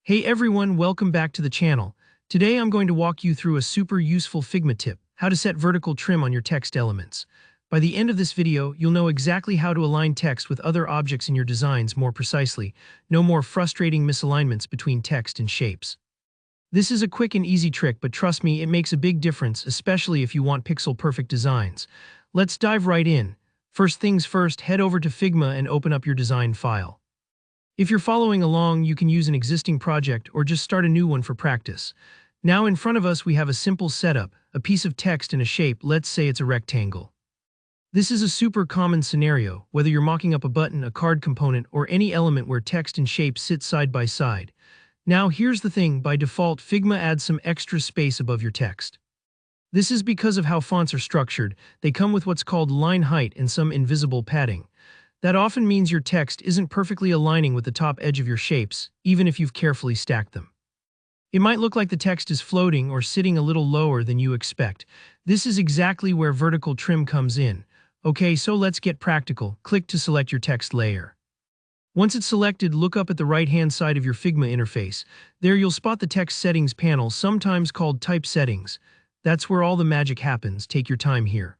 Hey everyone, welcome back to the channel. Today I'm going to walk you through a super useful Figma tip, how to set vertical trim on your text elements. By the end of this video, you'll know exactly how to align text with other objects in your designs more precisely. No more frustrating misalignments between text and shapes. This is a quick and easy trick, but trust me, it makes a big difference, especially if you want pixel-perfect designs. Let's dive right in. First things first, head over to Figma and open up your design file. If you're following along, you can use an existing project or just start a new one for practice. Now in front of us we have a simple setup, a piece of text in a shape, let's say it's a rectangle. This is a super common scenario, whether you're mocking up a button, a card component, or any element where text and shape sit side by side. Now here's the thing, by default Figma adds some extra space above your text. This is because of how fonts are structured. They come with what's called line height and some invisible padding. That often means your text isn't perfectly aligning with the top edge of your shapes, even if you've carefully stacked them. It might look like the text is floating or sitting a little lower than you expect. This is exactly where vertical trim comes in. Okay, so let's get practical. Click to select your text layer. Once it's selected, look up at the right-hand side of your Figma interface. There you'll spot the text settings panel, sometimes called type settings. That's where all the magic happens. Take your time here.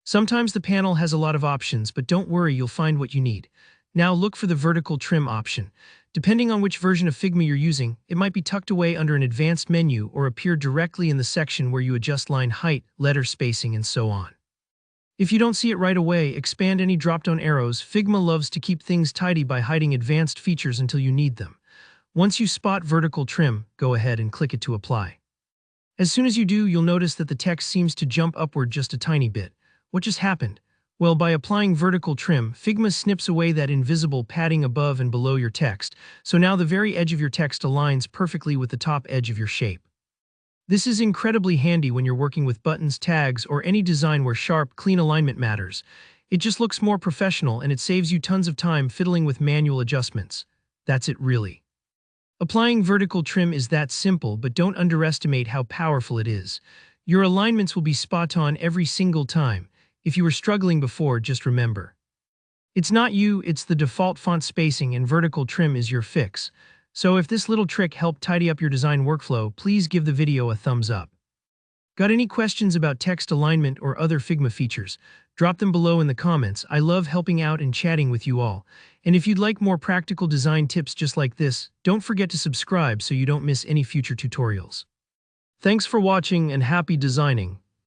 Sometimes the panel has a lot of options, but don't worry, you'll find what you need. Now look for the vertical trim option. Depending on which version of Figma you're using, it might be tucked away under an advanced menu or appear directly in the section where you adjust line height, letter spacing, and so on. If you don't see it right away, expand any drop-down arrows. Figma loves to keep things tidy by hiding advanced features until you need them. Once you spot vertical trim, go ahead and click it to apply. As soon as you do, you'll notice that the text seems to jump upward just a tiny bit. What just happened? Well, by applying vertical trim, Figma snips away that invisible padding above and below your text, so now the very edge of your text aligns perfectly with the top edge of your shape. This is incredibly handy when you're working with buttons, tags, or any design where sharp, clean alignment matters. It just looks more professional and it saves you tons of time fiddling with manual adjustments. That's it really. Applying vertical trim is that simple, but don't underestimate how powerful it is. Your alignments will be spot on every single time. If you were struggling before, just remember. It's not you, it's the default font spacing, and vertical trim is your fix. So if this little trick helped tidy up your design workflow, please give the video a thumbs up. Got any questions about text alignment or other Figma features? Drop them below in the comments. I love helping out and chatting with you all. And if you'd like more practical design tips just like this, don't forget to subscribe so you don't miss any future tutorials. Thanks for watching and happy designing.